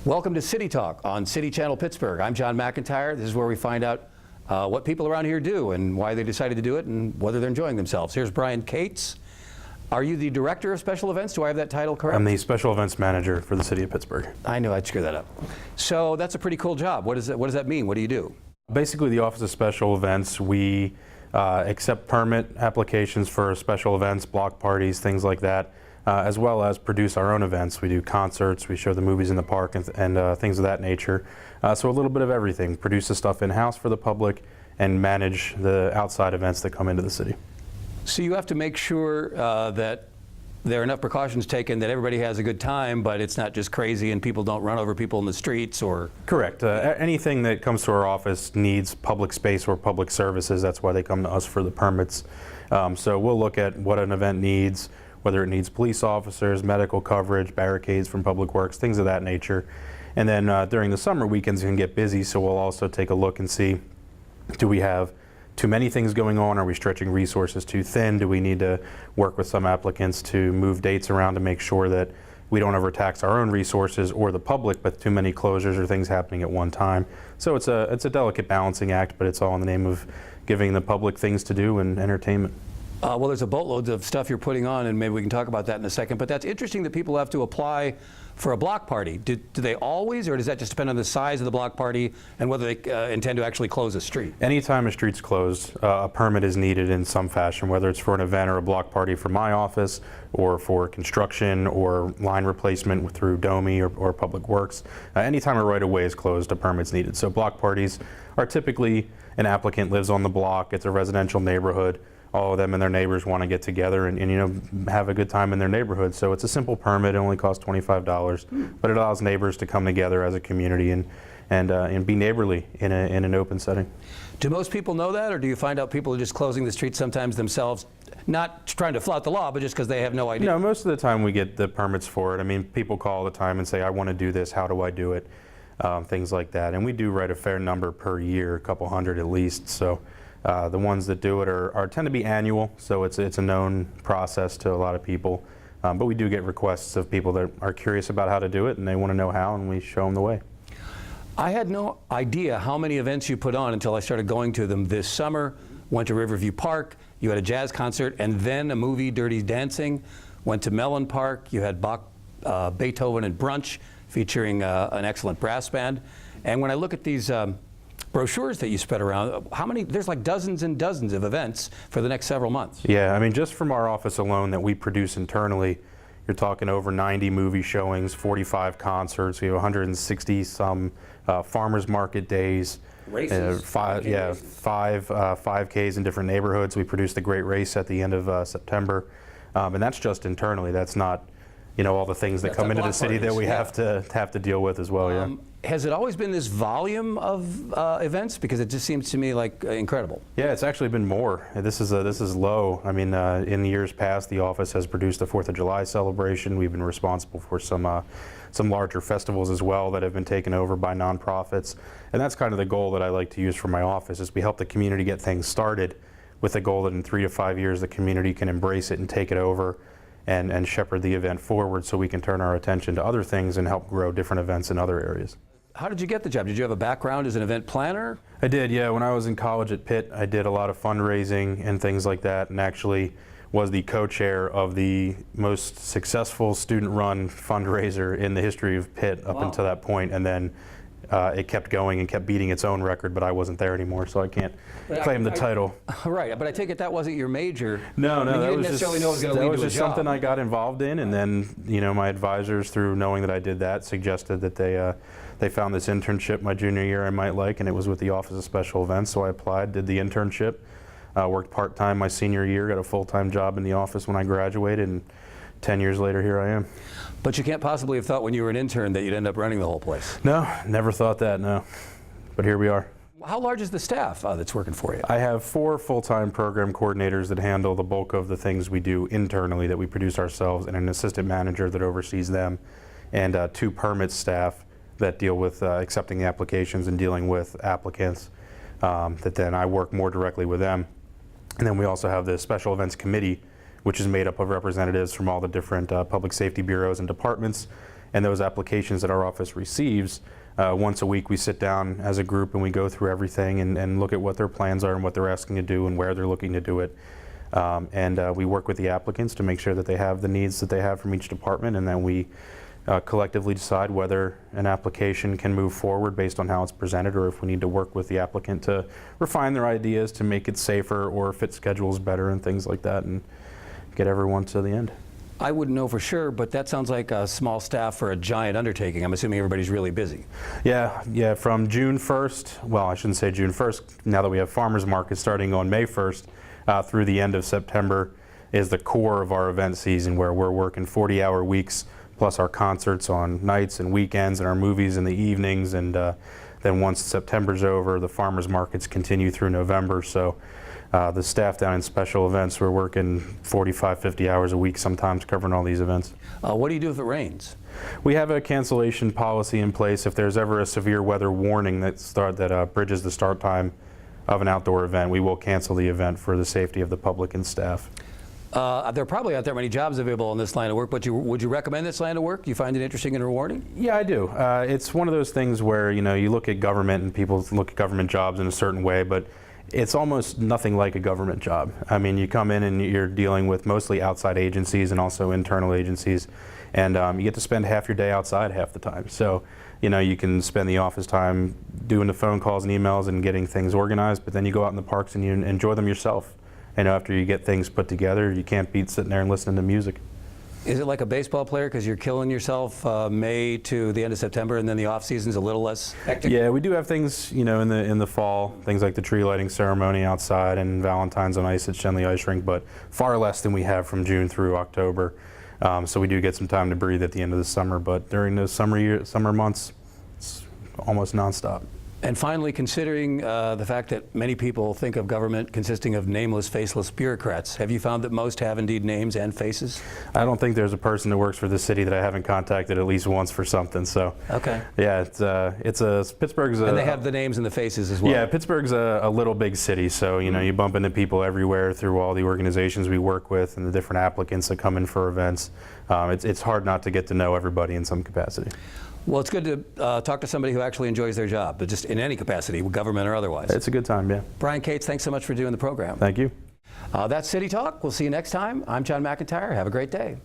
Welcome to City Talk on City Channel Pittsburgh. I'm John McIntire. This is where we find out what people around here do and why they decided to do it and whether they're enjoying themselves. Here's Brian Katze. Are you the Director of Special Events? Do I have that title correct? I'm the Special Events Manager for the City of Pittsburgh. I knew I'd screw that up. So that's a pretty cool job. What does that mean? What do you do? Basically, the Office of Special Events, we accept permit applications for special events, block parties, things like that, as well as produce our own events. We do concerts, we show the movies in the park and things of that nature. So a little bit of everything. Produce the stuff in-house for the public and manage the outside events that come into the city. So you have to make sure that there are enough precautions taken that everybody has a good time, but it's not just crazy and people don't run over people in the streets or... Correct. Anything that comes to our office needs public space or public services. That's why they come to us for the permits. So we'll look at what an event needs, whether it needs police officers, medical coverage, barricades from Public Works, things of that nature. And then during the summer weekends it can get busy, so we'll also take a look and see, do we have too many things going on? Are we stretching resources too thin? Do we need to work with some applicants to move dates around to make sure that we don't overtax our own resources or the public, but too many closures or things happening at one time? So it's a delicate balancing act, but it's all in the name of giving the public things to do and entertainment. Well, there's a boatload of stuff you're putting on, and maybe we can talk about that in a second, but that's interesting that people have to apply for a block party. Do they always, or does that just depend on the size of the block party and whether they intend to actually close a street? Anytime a street's closed, a permit is needed in some fashion, whether it's for an event or a block party for my office, or for construction or line replacement through DOMI or Public Works. Anytime a right-of-way is closed, a permit's needed. So block parties are typically an applicant lives on the block, it's a residential neighborhood, all of them and their neighbors want to get together and you know, have a good time in their neighborhood. So it's a simple permit, it only costs $25, but it allows neighbors to come together as a community and be neighborly in an open setting. Do most people know that, or do you find out people are just closing the street sometimes themselves, not trying to flout the law, but just because they have no idea? No, most of the time we get the permits for it. I mean, people call all the time and say, I want to do this, how do I do it? Things like that. And we do write a fair number per year, a couple hundred at least. So the ones that do it tend to be annual, so it's a known process to a lot of people. But we do get requests of people that are curious about how to do it and they want to know how, and we show them the way. I had no idea how many events you put on until I started going to them this summer. Went to Riverview Park, you had a jazz concert, and then a movie, Dirty Dancing. Went to Mellon Park, you had Bach, Beethoven and Brunch, featuring an excellent brass band. And when I look at these brochures that you spread around, how many, there's like dozens and dozens of events for the next several months. Yeah, I mean, just from our office alone that we produce internally, you're talking over 90 movie showings, 45 concerts, we have 160 some farmers market days. Races. Five 5Ks in different neighborhoods. We produced the Great Race at the end of September. And that's just internally. That's not, you know, all the things that come into the city that we have to deal with as well. Yeah. Has it always been this volume of events? Because it just seems to me like incredible. Yeah, it's actually been more. This is low. I mean, in years past, the office has produced the 4th of July celebration. We've been responsible for some larger festivals as well that have been taken over by nonprofits. And that's kind of the goal that I like to use for my office, is we help the community get things started with the goal that in 3 to 5 years the community can embrace it and take it over and shepherd the event forward, so we can turn our attention to other things and help grow different events in other areas. How did you get the job? Did you have a background as an event planner? I did, yeah. When I was in college at Pitt, I did a lot of fundraising and things like that, and actually was the co-chair of the most successful student-run fundraiser in the history of Pitt up until that point, and then it kept going and kept beating its own record, but I wasn't there anymore, so I can't claim the title. Right, but I take it that wasn't your major. No, I mean, that you was didn't just, necessarily know it was going to lead to a job. something I got involved in, and then, you know, my advisors, through knowing that I did that, suggested that they found this internship my junior year I might like, and it was with the Office of Special Events, so I applied, did the internship, worked part-time my senior year, got a full-time job in the office when I graduated, and 10 years later, here I am. But you can't possibly have thought when you were an intern that you'd end up running the whole place. No, never thought that, no. But here we are. How large is the staff that's working for you? I have 4 full-time program coordinators that handle the bulk of the things we do internally that we produce ourselves, and an assistant manager that oversees them, and 2 permit staff that deal with accepting the applications and dealing with applicants, that then I work more directly with them. And then we also have the Special Events Committee, which is made up of representatives from all the different public safety bureaus and departments, and those applications that our office receives, once a week we sit down as a group and we go through everything and look at what their plans are and what they're asking to do and where they're looking to do it. We work with the applicants to make sure that they have the needs that they have from each department, and then we collectively decide whether an application can move forward based on how it's presented, or if we need to work with the applicant to refine their ideas to make it safer or fit schedules better and things like that, and get everyone to the end. I wouldn't know for sure, but that sounds like a small staff for a giant undertaking. I'm assuming everybody's really busy. Yeah, from June 1st, well, I shouldn't say June 1st, now that we have farmers market starting on May 1st, through the end of September is the core of our event season, where we're working 40-hour weeks, plus our concerts on nights and weekends and our movies in the evenings. And then once September's over, the farmers markets continue through November. So the staff down in special events, we're working 45, 50 hours a week sometimes covering all these events. What do you do if it rains? We have a cancellation policy in place. If there's ever a severe weather warning that bridges the start time of an outdoor event, we will cancel the event for the safety of the public and staff. There probably aren't that many jobs available in this line of work, but would you recommend this line of work? You find it interesting and rewarding? Yeah, I do. It's one of those things where, you know, you look at government and people look at government jobs in a certain way, but it's almost nothing like a government job. I mean, you come in and you're dealing with mostly outside agencies and also internal agencies, and you get to spend half your day outside half the time. So, you know, you can spend the office time doing the phone calls and emails and getting things organized, but then you go out in the parks and you enjoy them yourself. And after you get things put together, you can't beat sitting there and listening to music. Is it like a baseball player, because you're killing yourself May to the end of September, and then the off season's a little less hectic? Yeah, we do have things, you know, in the fall, things like the tree lighting ceremony outside and Valentine's on Ice at Shenley Ice Rink, but far less than we have from June through October. So we do get some time to breathe at the end of the summer, but during those summer months, it's almost nonstop. And finally, considering the fact that many people think of government consisting of nameless, faceless bureaucrats, have you found that most have indeed names and faces? I don't think there's a person that works for the city that I haven't contacted at least once for something. So, okay. Yeah, Pittsburgh's. And they have the names and the faces as well. Yeah, Pittsburgh's a little big city, so you know you bump into people everywhere through all the organizations we work with and the different applicants that come in for events. It's hard not to get to know everybody in some capacity. Well, it's good to talk to somebody who actually enjoys their job, but just in any capacity, government or otherwise. It's a good time, yeah. Brian Katze, thanks so much for doing the program. Thank you. That's City Talk. We'll see you next time. I'm John McIntire. Have a great day.